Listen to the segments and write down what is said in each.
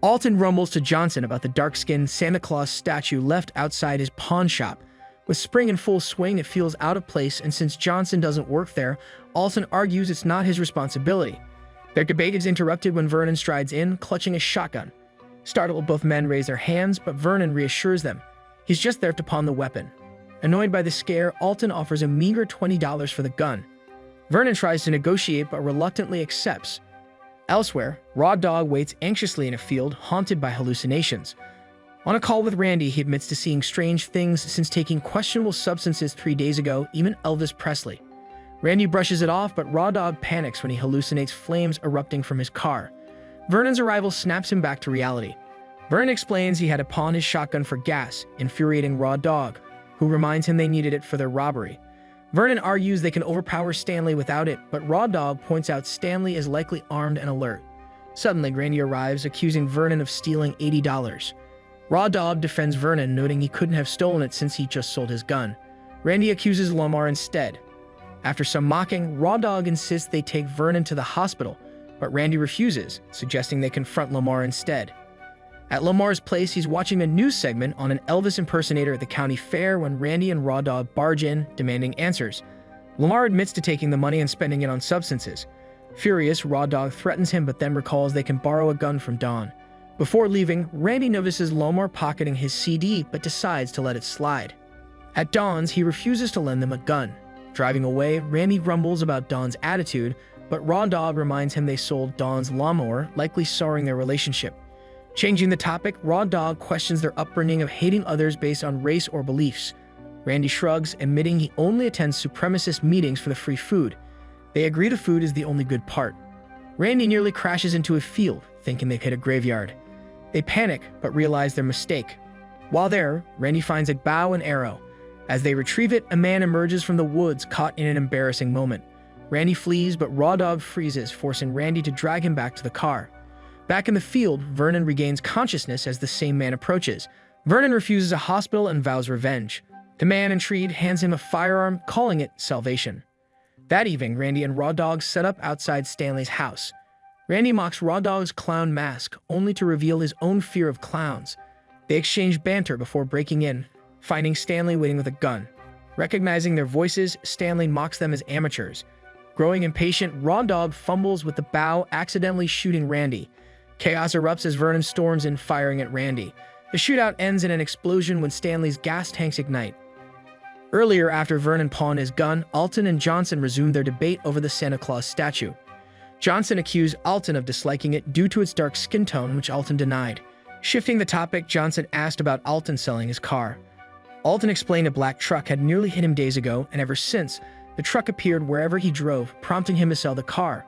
Alton rumbles to Johnson about the dark-skinned Santa Claus statue left outside his pawn shop. With spring in full swing, it feels out of place, and since Johnson doesn't work there, Alton argues it's not his responsibility. Their debate is interrupted when Vernon strides in, clutching a shotgun. Startled, both men raise their hands, but Vernon reassures them. He's just there to pawn the weapon. Annoyed by the scare, Alton offers a meager $20 for the gun. Vernon tries to negotiate but reluctantly accepts. Elsewhere, Raw Dog waits anxiously in a field, haunted by hallucinations. On a call with Randy, he admits to seeing strange things since taking questionable substances 3 days ago, even Elvis Presley. Randy brushes it off, but Raw Dog panics when he hallucinates flames erupting from his car. Vernon's arrival snaps him back to reality. Vernon explains he had to pawn his shotgun for gas, infuriating Raw Dog, who reminds him they needed it for their robbery. Vernon argues they can overpower Stanley without it, but Raw Dog points out Stanley is likely armed and alert. Suddenly, Randy arrives, accusing Vernon of stealing $80. Raw Dog defends Vernon, noting he couldn't have stolen it since he just sold his gun. Randy accuses Lamar instead. After some mocking, Raw Dog insists they take Vernon to the hospital, but Randy refuses, suggesting they confront Lamar instead. At Lamar's place, he's watching a news segment on an Elvis impersonator at the county fair when Randy and Raw Dog barge in, demanding answers. Lamar admits to taking the money and spending it on substances. Furious, Raw Dog threatens him but then recalls they can borrow a gun from Don. Before leaving, Randy notices Lamar pocketing his CD but decides to let it slide. At Don's, he refuses to lend them a gun. Driving away, Randy grumbles about Don's attitude, but Raw Dog reminds him they sold Don's lawnmower, likely souring their relationship. Changing the topic, Raw Dog questions their upbringing of hating others based on race or beliefs. Randy shrugs, admitting he only attends supremacist meetings for the free food. They agree the food is the only good part. Randy nearly crashes into a field, thinking they've hit a graveyard. They panic, but realize their mistake. While there, Randy finds a bow and arrow. As they retrieve it, a man emerges from the woods, caught in an embarrassing moment. Randy flees, but Raw Dog freezes, forcing Randy to drag him back to the car. Back in the field, Vernon regains consciousness as the same man approaches. Vernon refuses a hospital and vows revenge. The man, intrigued, hands him a firearm, calling it salvation. That evening, Randy and Raw Dog set up outside Stanley's house. Randy mocks Raw Dog's clown mask, only to reveal his own fear of clowns. They exchange banter before breaking in, finding Stanley waiting with a gun. Recognizing their voices, Stanley mocks them as amateurs. Growing impatient, Raw Dog fumbles with the bow, accidentally shooting Randy. Chaos erupts as Vernon storms in, firing at Randy. The shootout ends in an explosion when Stanley's gas tanks ignite. Earlier, after Vernon pawned his gun, Alton and Johnson resumed their debate over the Santa Claus statue. Johnson accused Alton of disliking it due to its dark skin tone, which Alton denied. Shifting the topic, Johnson asked about Alton selling his car. Alton explained a black truck had nearly hit him days ago, and ever since, the truck appeared wherever he drove, prompting him to sell the car.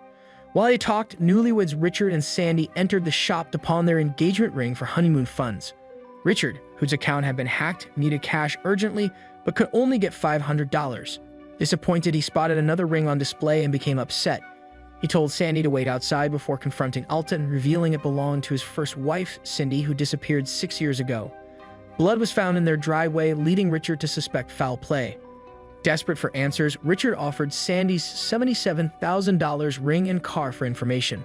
While they talked, newlyweds Richard and Sandy entered the shop to pawn their engagement ring for honeymoon funds. Richard, whose account had been hacked, needed cash urgently, but could only get $500. Disappointed, he spotted another ring on display and became upset. He told Sandy to wait outside before confronting Alton, revealing it belonged to his first wife, Cindy, who disappeared 6 years ago. Blood was found in their driveway, leading Richard to suspect foul play. Desperate for answers, Richard offered Sandy's $77,000 ring and car for information.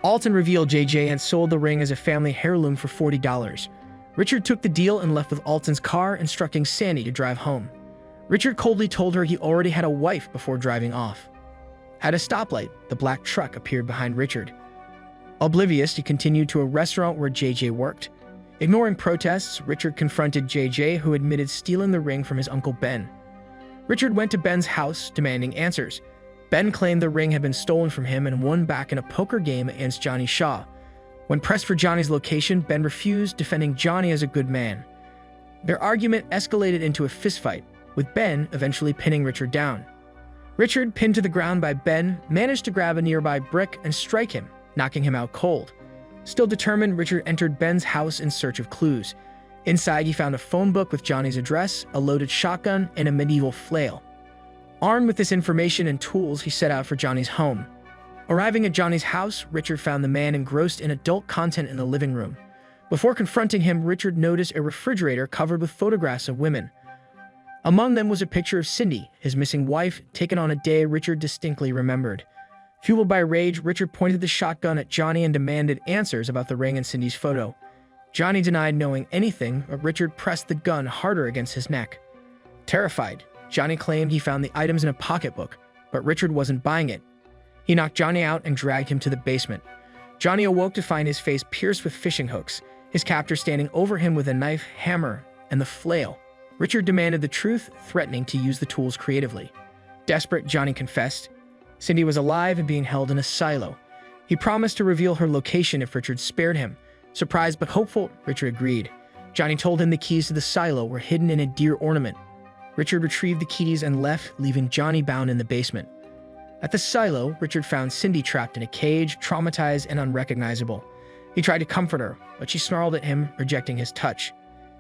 Alton revealed JJ had sold the ring as a family heirloom for $40. Richard took the deal and left with Alton's car, instructing Sandy to drive home. Richard coldly told her he already had a wife before driving off. At a stoplight, the black truck appeared behind Richard. Oblivious, he continued to a restaurant where JJ worked. Ignoring protests, Richard confronted JJ, who admitted stealing the ring from his uncle Ben. Richard went to Ben's house, demanding answers. Ben claimed the ring had been stolen from him and won back in a poker game against Johnny Shaw. When pressed for Johnny's location, Ben refused, defending Johnny as a good man. Their argument escalated into a fistfight, with Ben eventually pinning Richard down. Richard, pinned to the ground by Ben, managed to grab a nearby brick and strike him, knocking him out cold. Still determined, Richard entered Ben's house in search of clues. Inside, he found a phone book with Johnny's address, a loaded shotgun, and a medieval flail. Armed with this information and tools, he set out for Johnny's home. Arriving at Johnny's house, Richard found the man engrossed in adult content in the living room. Before confronting him, Richard noticed a refrigerator covered with photographs of women. Among them was a picture of Cindy, his missing wife, taken on a day Richard distinctly remembered. Fueled by rage, Richard pointed the shotgun at Johnny and demanded answers about the ring and Cindy's photo. Johnny denied knowing anything, but Richard pressed the gun harder against his neck. Terrified, Johnny claimed he found the items in a pocketbook, but Richard wasn't buying it. He knocked Johnny out and dragged him to the basement. Johnny awoke to find his face pierced with fishing hooks, his captor standing over him with a knife, hammer, and the flail. Richard demanded the truth, threatening to use the tools creatively. Desperate, Johnny confessed. Cindy was alive and being held in a silo. He promised to reveal her location if Richard spared him. Surprised but hopeful, Richard agreed. Johnny told him the keys to the silo were hidden in a deer ornament. Richard retrieved the keys and left, leaving Johnny bound in the basement. At the silo, Richard found Cindy trapped in a cage, traumatized and unrecognizable. He tried to comfort her, but she snarled at him, rejecting his touch.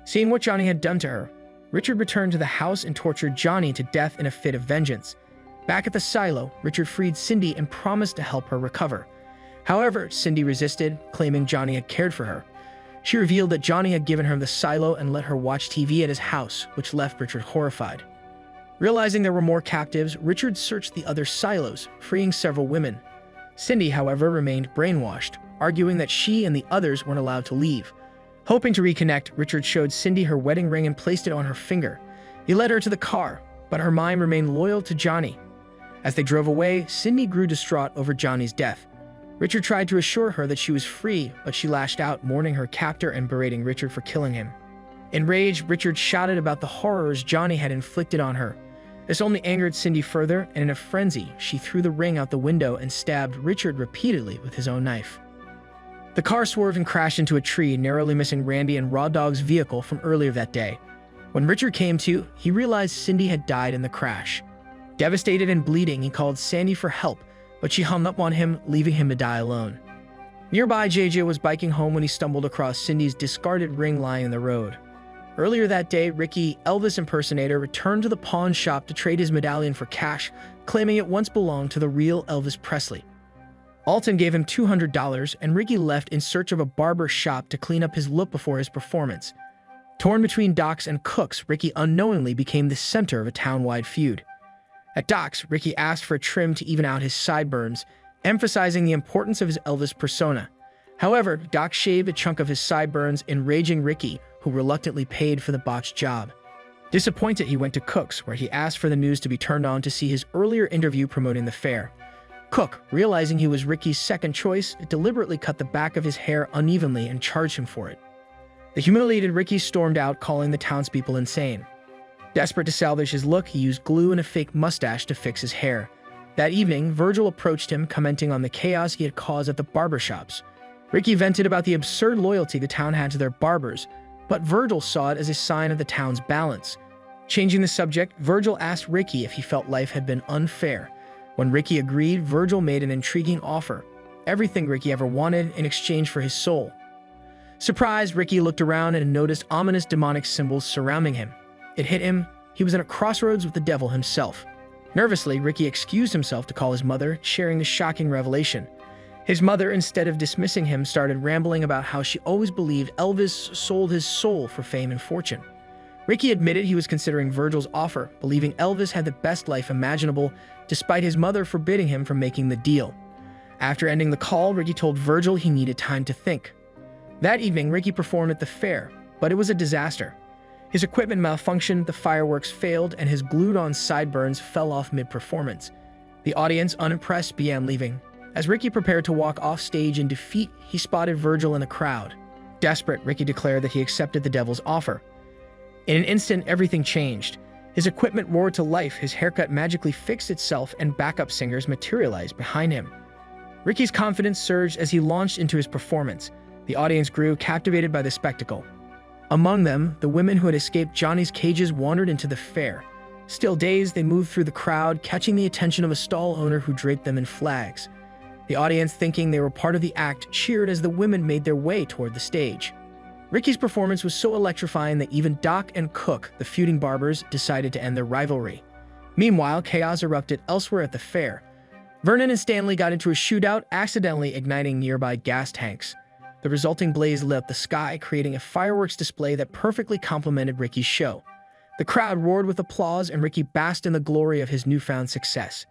Seeing what Johnny had done to her, Richard returned to the house and tortured Johnny to death in a fit of vengeance. Back at the silo, Richard freed Cindy and promised to help her recover. However, Cindy resisted, claiming Johnny had cared for her. She revealed that Johnny had given her the silo and let her watch TV at his house, which left Richard horrified. Realizing there were more captives, Richard searched the other silos, freeing several women. Cindy, however, remained brainwashed, arguing that she and the others weren't allowed to leave. Hoping to reconnect, Richard showed Cindy her wedding ring and placed it on her finger. He led her to the car, but her mind remained loyal to Johnny. As they drove away, Cindy grew distraught over Johnny's death. Richard tried to assure her that she was free, but she lashed out, mourning her captor and berating Richard for killing him. Enraged, Richard shouted about the horrors Johnny had inflicted on her. This only angered Cindy further, and in a frenzy, she threw the ring out the window and stabbed Richard repeatedly with his own knife. The car swerved and crashed into a tree, narrowly missing Randy and Raw Dog's vehicle from earlier that day. When Richard came to, he realized Cindy had died in the crash. Devastated and bleeding, he called Sandy for help, but she hung up on him, leaving him to die alone. Nearby, JJ was biking home when he stumbled across Cindy's discarded ring lying in the road. Earlier that day, Ricky, Elvis impersonator, returned to the pawn shop to trade his medallion for cash, claiming it once belonged to the real Elvis Presley. Alton gave him $200, and Ricky left in search of a barber shop to clean up his look before his performance. Torn between Doc's and Cook's, Ricky unknowingly became the center of a town-wide feud. At Doc's, Ricky asked for a trim to even out his sideburns, emphasizing the importance of his Elvis persona. However, Doc shaved a chunk of his sideburns, enraging Ricky, who reluctantly paid for the botched job. Disappointed, he went to Cook's, where he asked for the news to be turned on to see his earlier interview promoting the fair. Cook, realizing he was Ricky's second choice, deliberately cut the back of his hair unevenly and charged him for it. The humiliated Ricky stormed out, calling the townspeople insane. Desperate to salvage his look, he used glue and a fake mustache to fix his hair. That evening, Virgil approached him, commenting on the chaos he had caused at the barbershops. Ricky vented about the absurd loyalty the town had to their barbers, but Virgil saw it as a sign of the town's balance. Changing the subject, Virgil asked Ricky if he felt life had been unfair. When Ricky agreed, Virgil made an intriguing offer: everything Ricky ever wanted in exchange for his soul. Surprised, Ricky looked around and noticed ominous demonic symbols surrounding him. It hit him. He was at a crossroads with the devil himself. Nervously, Ricky excused himself to call his mother, sharing the shocking revelation. His mother, instead of dismissing him, started rambling about how she always believed Elvis sold his soul for fame and fortune. Ricky admitted he was considering Virgil's offer, believing Elvis had the best life imaginable, despite his mother forbidding him from making the deal. After ending the call, Ricky told Virgil he needed time to think. That evening, Ricky performed at the fair, but it was a disaster. His equipment malfunctioned, the fireworks failed, and his glued-on sideburns fell off mid-performance. The audience, unimpressed, began leaving. As Ricky prepared to walk off stage in defeat, he spotted Virgil in the crowd. Desperate, Ricky declared that he accepted the devil's offer. In an instant, everything changed. His equipment roared to life, his haircut magically fixed itself, and backup singers materialized behind him. Ricky's confidence surged as he launched into his performance. The audience grew, captivated by the spectacle. Among them, the women who had escaped Johnny's cages wandered into the fair. Still dazed, they moved through the crowd, catching the attention of a stall owner who draped them in flags. The audience, thinking they were part of the act, cheered as the women made their way toward the stage. Ricky's performance was so electrifying that even Doc and Cook, the feuding barbers, decided to end their rivalry. Meanwhile, chaos erupted elsewhere at the fair. Vernon and Stanley got into a shootout, accidentally igniting nearby gas tanks. The resulting blaze lit up the sky, creating a fireworks display that perfectly complemented Ricky's show. The crowd roared with applause, and Ricky basked in the glory of his newfound success.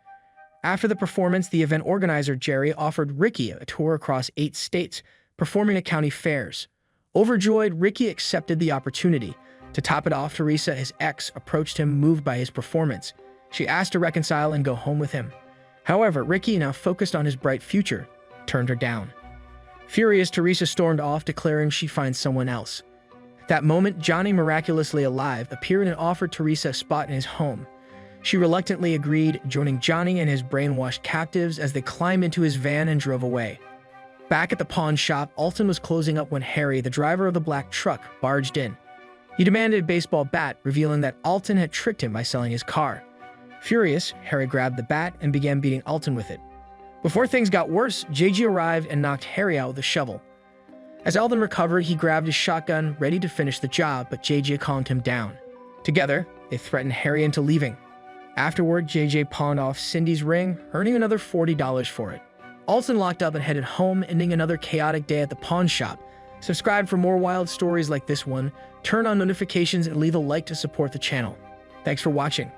After the performance, the event organizer, Jerry, offered Ricky a tour across 8 states, performing at county fairs. Overjoyed, Ricky accepted the opportunity. To top it off, Teresa, his ex, approached him, moved by his performance. She asked to reconcile and go home with him. However, Ricky, now focused on his bright future, turned her down. Furious, Teresa stormed off, declaring she finds someone else. At that moment, Johnny, miraculously alive, appeared and offered Teresa a spot in his home. She reluctantly agreed, joining Johnny and his brainwashed captives as they climbed into his van and drove away. Back at the pawn shop, Alton was closing up when Harry, the driver of the black truck, barged in. He demanded a baseball bat, revealing that Alton had tricked him by selling his car. Furious, Harry grabbed the bat and began beating Alton with it. Before things got worse, JG arrived and knocked Harry out with a shovel. As Alton recovered, he grabbed his shotgun, ready to finish the job, but JJ calmed him down. Together, they threatened Harry into leaving. Afterward, JJ pawned off Cindy's ring, earning another $40 for it. Alton locked up and headed home, ending another chaotic day at the pawn shop. Subscribe for more wild stories like this one, turn on notifications, and leave a like to support the channel. Thanks for watching.